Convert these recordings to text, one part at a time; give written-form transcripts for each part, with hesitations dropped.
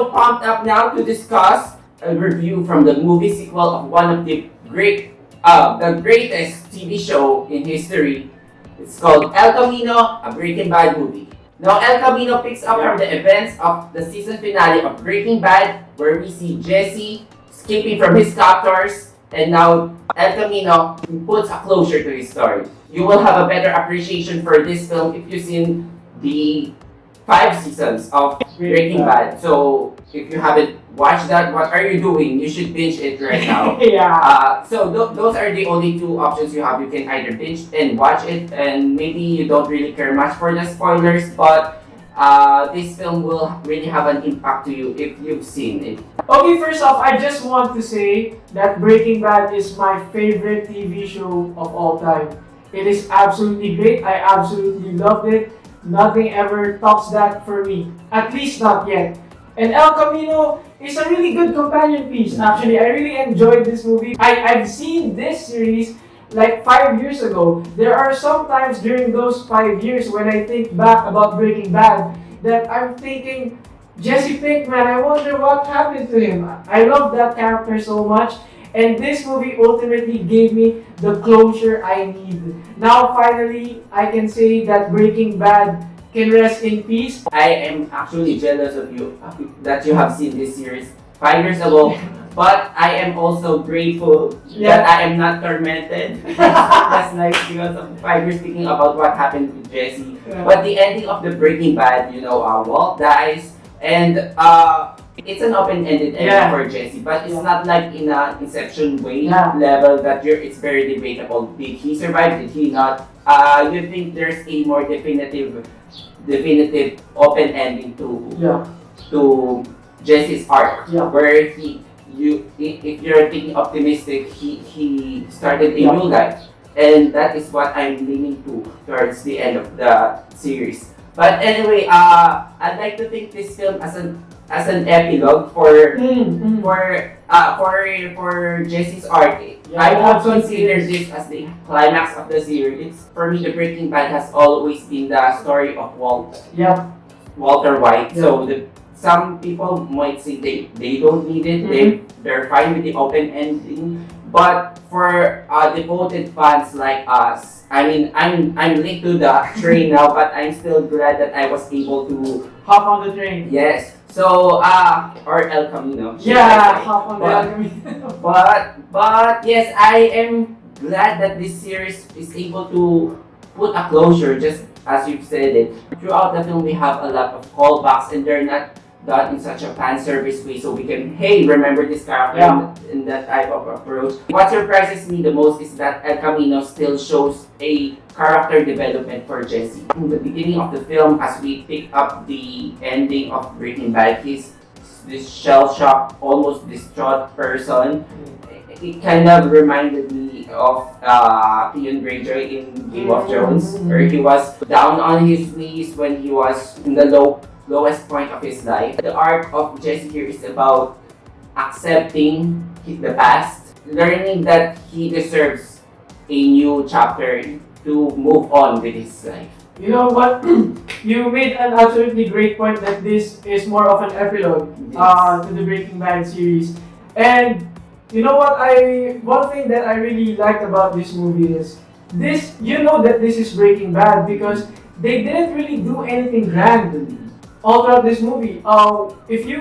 so pumped up now to discuss a review from the movie sequel of one of the greatest TV show in history. It's called El Camino, a Breaking Bad movie. Now, El Camino picks up from the events of the season finale of Breaking Bad, where we see Jesse escaping from his captors, and now El Camino puts a closure to his story. You will have a better appreciation for this film if you've seen the 5 seasons of Breaking Bad. So if you haven't watched that, what are you doing? You should binge it right now. So those are the only 2 options you have. You can either binge and watch it, and maybe you don't really care much for the spoilers, but this film will really have an impact to you if you've seen it. Okay, first off, I just want to say that Breaking Bad is my favorite TV show of all time. It is absolutely great. I absolutely loved it. Nothing ever tops that for me. At least not yet. And El Camino is a really good companion piece. Actually, I really enjoyed this movie. I've seen this series like 5 years ago. There are some times during those 5 years when I think back about Breaking Bad that I'm thinking, Jesse Pinkman, I wonder what happened to him. I love that character so much. And this movie ultimately gave me the closure I need. Now finally, I can say that Breaking Bad can rest in peace. I am actually jealous of you that you have seen this series 5 years ago. But I am also grateful that I am not tormented. That's nice because of 5 years thinking about what happened to Jesse. But the ending of the Breaking Bad, Walt dies, and it's an open-ended ending for Jesse, but it's not like in an Inception way level that it's very debatable. Did he survive? Did he not? You think there's a more definitive open ending to Jesse's arc, where if you're thinking optimistic, he started a new life, and that is what I'm leaning towards the end of the series. But anyway, I'd like to think this film as an epilogue for Jesse's arc. I would consider this as the climax of the series. For me, the Breaking Bad has always been the story of Walter White. So some people might say they don't need it. They're fine with the open ending. But for devoted fans like us, I mean, I'm late to the train now, but I'm still glad that I was able to hop on the train. Yes. So or El Camino. Hop on the El Camino. But yes, I am glad that this series is able to put a closure, just as you've said it. Throughout the film, we have a lot of callbacks, and they're not done in such a fan service way, so we can remember this character in that type of approach. What surprises me the most is that El Camino still shows a character development for Jesse. In the beginning of the film, as we pick up the ending of Breaking Bad, he's this shell-shocked, almost distraught person. It kind of reminded me of Theon Greyjoy in Game of Thrones, where he was down on his knees when he was in the lowest point of his life. The arc of Jesse here is about accepting the past, learning that he deserves a new chapter to move on with his life. You know what? You made an absolutely great point that this is more of an epilogue to the Breaking Bad series. And you know what? One thing that I really liked about this movie is this. You know that this is Breaking Bad because they didn't really do anything grand all throughout this movie. If you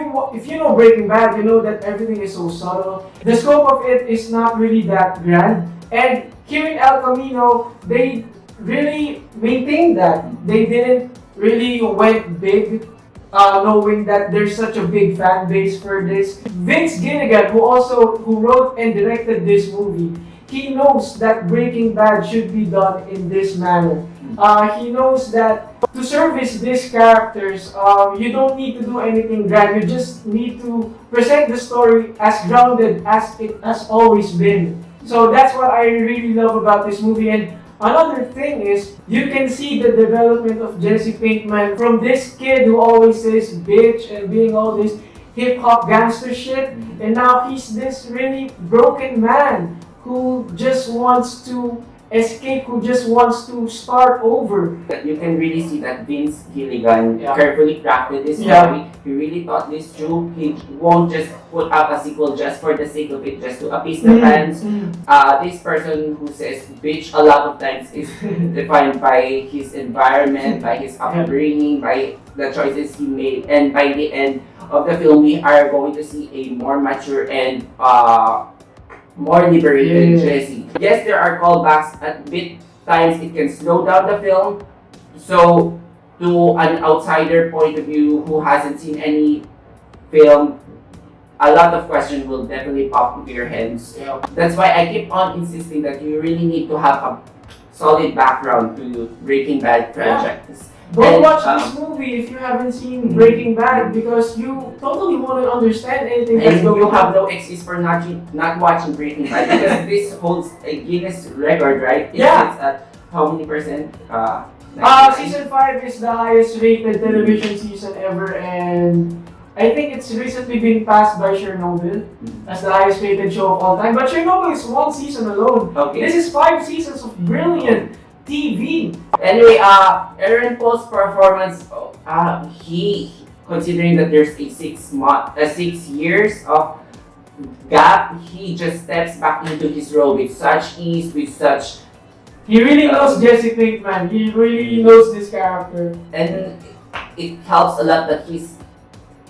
know Breaking Bad, you know that everything is so subtle. The scope of it is not really that grand. And here in El Camino, they really maintained that. They didn't really went big, knowing that there's such a big fan base for this. Vince Gilligan, who wrote and directed this movie, he knows that Breaking Bad should be done in this manner. He knows that to service these characters, you don't need to do anything grand. You just need to present the story as grounded as it has always been. So that's what I really love about this movie. And another thing is, you can see the development of Jesse Pinkman from this kid who always says bitch and being all this hip-hop gangster shit, and now he's this really broken man who just wants to escape, who just wants to start over. You can really see that Vince Gilligan Yeah. carefully crafted this Yeah. story. He really thought this through. He won't just put out a sequel just for the sake of it, just to appease the fans. This person who says bitch a lot of times is defined by his environment, by his upbringing, by the choices he made, and by the end of the film, we are going to see a more mature and more liberated Jesse. Yes, there are callbacks at bit times. It can slow down the film. So, to an outsider point of view who hasn't seen any film, a lot of questions will definitely pop into your heads. That's why I keep on insisting that you really need to have a solid background to Breaking Bad franchise. Don't watch this movie if you haven't seen Breaking Bad, because you totally won't understand anything that's And going you on. have no excuse for not watching Breaking Bad because this holds a Guinness record, right? It's at how many percent? 99? Season 5 is the highest rated television season ever, and I think it's recently been passed by Chernobyl as the highest rated show of all time. But Chernobyl is one season alone. Okay. This is 5 seasons of brilliant TV. Anyway, Aaron Paul's performance, he considering that there's a 6 years of gap, he just steps back into his role with such ease, with such. He really knows Jesse Pinkman. He really knows this character. And it helps a lot that his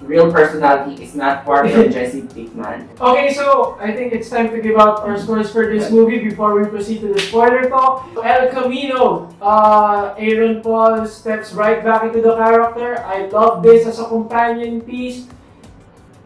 real personality is not far from Jesse Pinkman. Okay, so I think it's time to give out our scores for this movie before we proceed to the spoiler talk. El Camino, Aaron Paul steps right back into the character. I love this as a companion piece.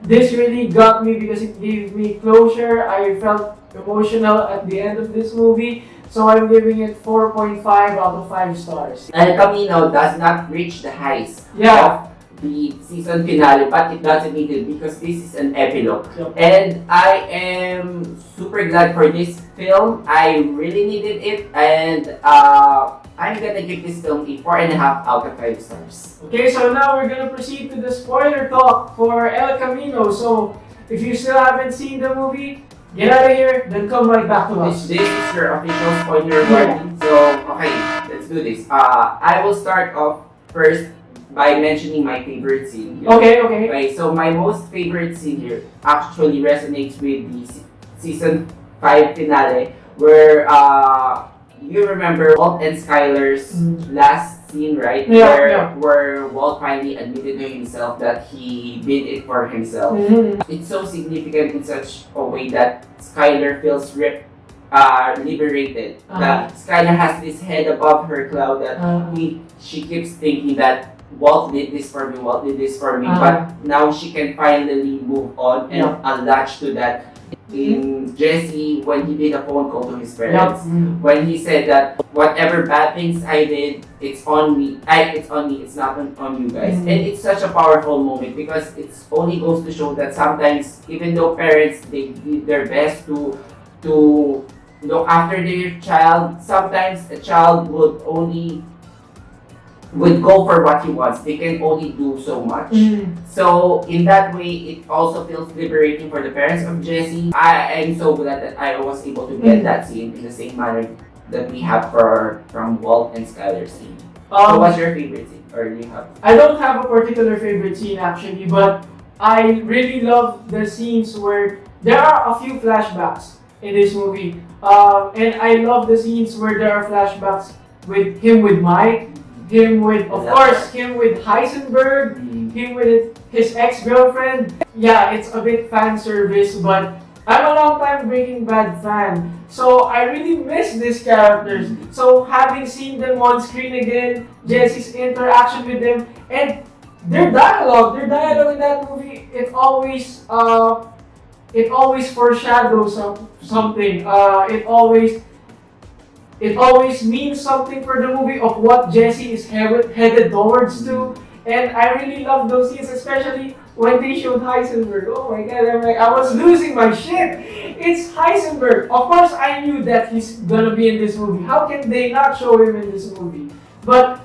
This really got me because it gave me closure. I felt emotional at the end of this movie. So I'm giving it 4.5 out of 5 stars. El Camino does not reach the heights of the season finale, but it doesn't need it because this is an epilogue. And I am super glad for this film. I really needed it, and I'm gonna give this film a 4.5 out of 5 stars. Okay, so now we're gonna proceed to the spoiler talk for El Camino. So if you still haven't seen the movie, get out of here, then come right back to us. This is your official spoiler warning. So, okay, let's do this. I will start off first by mentioning my favorite scene here. Okay. So my most favorite scene here actually resonates with the season 5 finale, where you remember Walt and Skylar's last scene, right? Where Walt finally admitted to himself that he did it for himself. It's so significant in such a way that Skylar feels liberated. That Skylar has this head above her cloud that she keeps thinking that Walt did this for me, but now she can finally move on and attach to that. In Jesse, when he did a phone call to his parents, when he said that whatever bad things I did, it's on me. It's not on you guys. And it's such a powerful moment because it only goes to show that sometimes, even though parents they did their best to look after their child, sometimes a child would go for what he wants. They can only do so much. So in that way, it also feels liberating for the parents of Jesse. I am so glad that I was able to get that scene in the same manner that we have from Walt and Skylar's scene. So what's your favorite scene? Or do you have? I don't have a particular favorite scene actually, but I really love the scenes where there are a few flashbacks in this movie. And I love the scenes where there are flashbacks with him with Mike, him with Heisenberg, him with his ex-girlfriend. Yeah, it's a bit fan service, but I'm a long-time Breaking Bad fan, so I really miss these characters. So having seen them on screen again, Jesse's interaction with them, and their dialogue in that movie, it always foreshadows something. It always means something for the movie of what Jesse is headed towards to. And I really love those scenes, especially when they showed Heisenberg. Oh my god, I was losing my shit. It's Heisenberg. Of course, I knew that he's gonna be in this movie. How can they not show him in this movie? But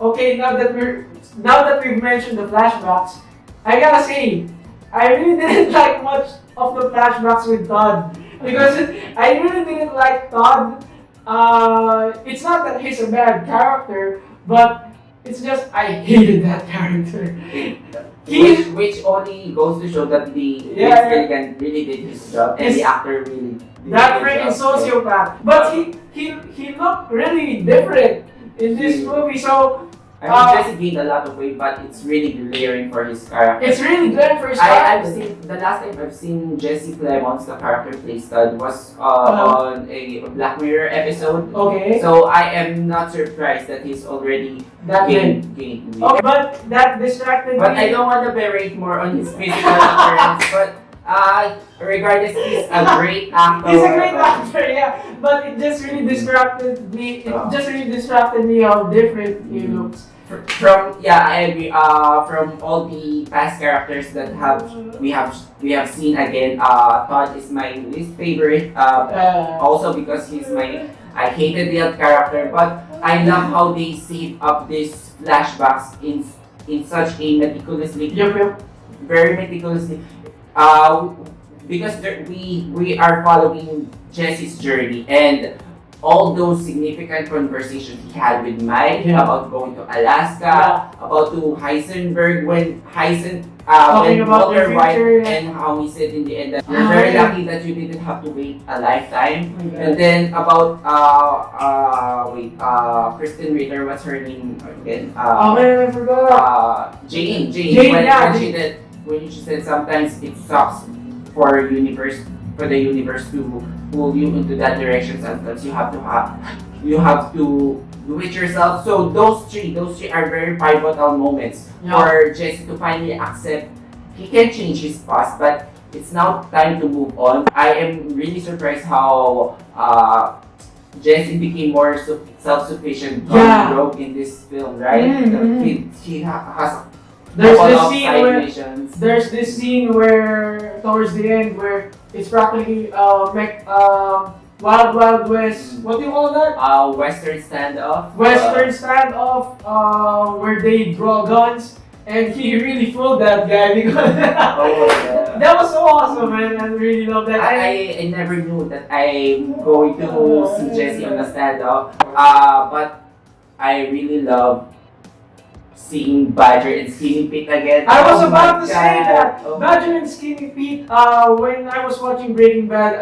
okay, now that we've mentioned the flashbacks, I gotta say, I really didn't like much of the flashbacks with Todd. because I really didn't like Todd. It's not that he's a bad character, but it's just I hated that character. Which only goes to show that the Gilligan really did his job and the actor really did that his freaking job. sociopath. But he looked really different in this movie, so I mean, Jesse gained a lot of weight, but it's really glaring for his character. it's really good for his I've character. seen the last time I've seen Jesse Plemons, the character play stud, was on a Black Mirror episode. Okay. So I am not surprised that he's already That gained weight. Okay, but that distracted But me. I don't want to berate more on his physical appearance. But regardless, he's a great actor. He's a great actor, yeah. But it just really distracted me. It just really distracted me how different he looks. I agree. From all the past characters that we have seen again, Todd is my least favorite. Also because I hated the other character, but I love how they set up these flashbacks in such a meticulously, Yup. very meticulously. Because we are following Jesse's journey and all those significant conversations he had with Mike about going to Alaska, about to Heisenberg when Talking when about Walter the White future, and how he said in the end that you're very lucky that you didn't have to wait a lifetime. And then about Kristen Ritter, what's her name again? Oh man, I forgot. Jane. When she said sometimes it sucks for the universe to pull you into that direction. Sometimes you have to do it yourself. So those three are very pivotal moments for Jesse to finally accept he can change his past, but it's now time to move on. I am really surprised how Jesse became more self-sufficient rogue in this film, right? He has There's this scene where towards the end where it's practically Wild West. What do you call that? Western standoff. Western standoff. Where they draw guns, and he really fooled that guy because that was so awesome, man. I really love that. I never knew that I'm going to see Jesse on the standoff. But I really love seeing Badger and Skinny Pete again. I was about to say that. Badger and Skinny Pete, when I was watching Breaking Bad,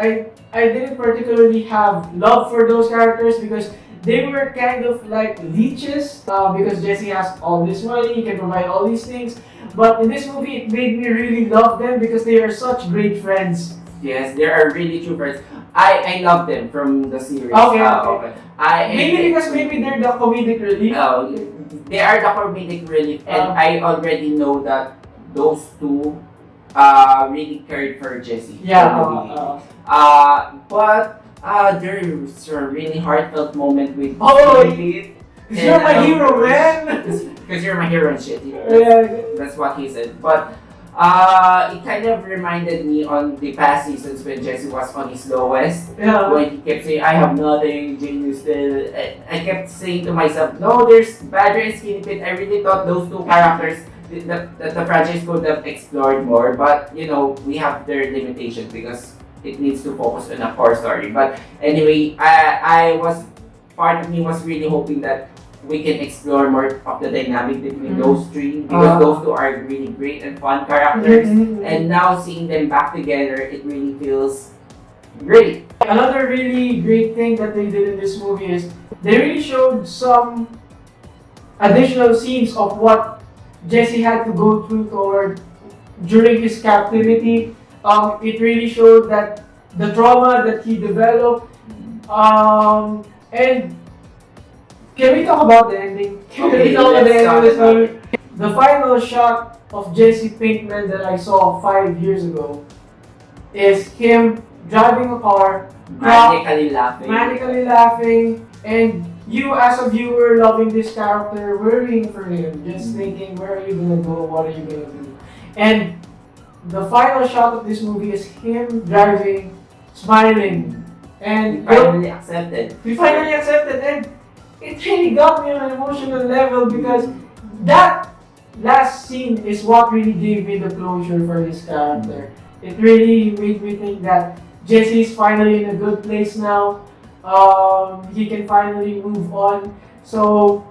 I didn't particularly have love for those characters because they were kind of like leeches because Jesse has all this money, he can provide all these things. But in this movie, it made me really love them because they are such great friends. Yes, they are really true friends. I love them from the series. Okay. Maybe Maybe they're the comedic relief. They are the comedic relief, and I already know that those two really cared for Jesse. But there's a really heartfelt moment with Pete. You're my hero, man! Because you're my hero and shit. That's what he said. But it kind of reminded me on the past seasons when Jesse was on his lowest. When he kept saying, I have nothing, Jane is still. I kept saying to myself, no, there's Badger and Skinny Pete. I really thought those two characters that the franchise could have explored more. But, we have their limitations because it needs to focus on a core story. But anyway, part of me was really hoping that we can explore more of the dynamic between those three because those two are really great and fun characters. And now seeing them back together, it really feels great. Another really great thing that they did in this movie is they really showed some additional scenes of what Jesse had to go through during his captivity. It really showed that the trauma that he developed. And can we talk about the ending? The final shot of Jesse Pinkman that I saw 5 years ago is him driving a car, manically laughing, and you as a viewer loving this character, worrying for him, just thinking, where are you gonna go? What are you gonna do? And the final shot of this movie is him driving, smiling, and we finally accepted, and it really got me on an emotional level because that last scene is what really gave me the closure for his character. It really made me think that Jesse's finally in a good place now. He can finally move on. So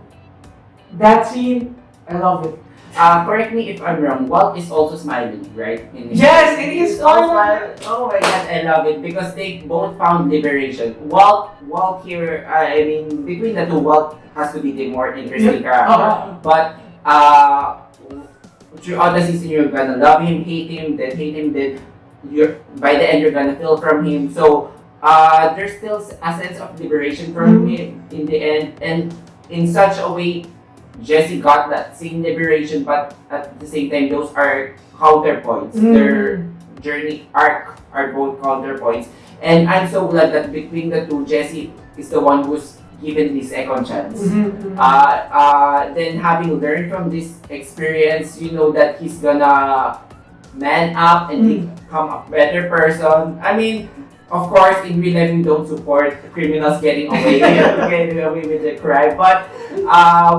that scene, I love it. Correct me if I'm wrong. Walt is also smiling, right? Yes, it is He's all smiling. Oh my god, I love it because they both found liberation. Walt here. I mean, between the two, Walt has to be the more interesting character. But throughout the season, you're gonna love him, hate him, then you're by the end you're gonna feel from him. So there's still a sense of liberation from him in the end, and in such a way, Jesse got that same liberation, but at the same time, those are counterpoints. Their journey arc are both counterpoints, and I'm so glad that between the two, Jesse is the one who's given the second chance. Then having learned from this experience, you know that he's gonna man up and become a better person. I mean, of course, in real life, we don't support criminals getting away with the crime, but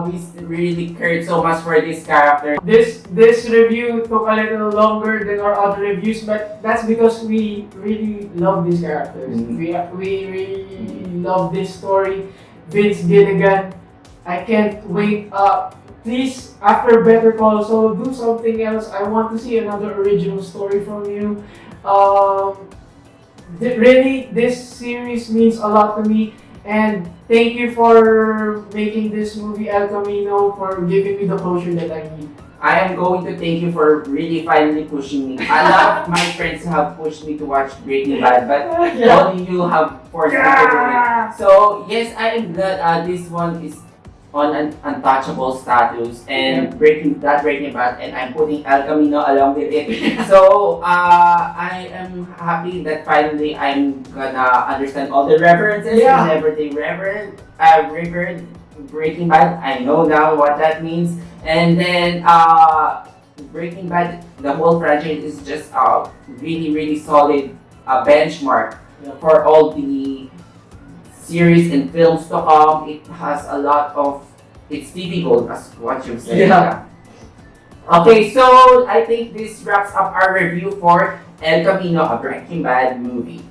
we really cared so much for this character. This review took a little longer than our other reviews, but that's because we really love these characters. We really love this story. Vince Gilligan, I can't wait. Please, after Better Call Saul, do something else. I want to see another original story from you. Really, this series means a lot to me, and thank you for making this movie El Camino, for giving me the closure that I need. I am going to thank you for really finally pushing me. A lot of my friends have pushed me to watch Breaking Bad, but only you have forced me to do it. So yes, I am glad this one is on an untouchable status and Breaking Bad, and I'm putting El Camino along with it. So I am happy that finally I'm gonna understand all the references and everything. Reverend Breaking Bad, I know now what that means. And then Breaking Bad, the whole franchise is just a really solid benchmark for all the series and films to come. It has a lot of it's TV gold, as what you said. Okay, so I think this wraps up our review for El Camino, a Breaking Bad movie.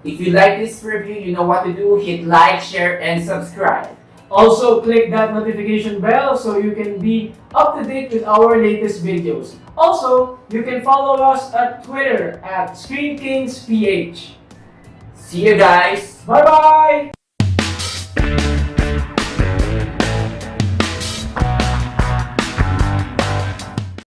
If you like this review, you know what to do. Hit like, share, and subscribe. Also, click that notification bell so you can be up to date with our latest videos. Also, you can follow us at Twitter at ScreenKingsPH. See you guys. Bye bye!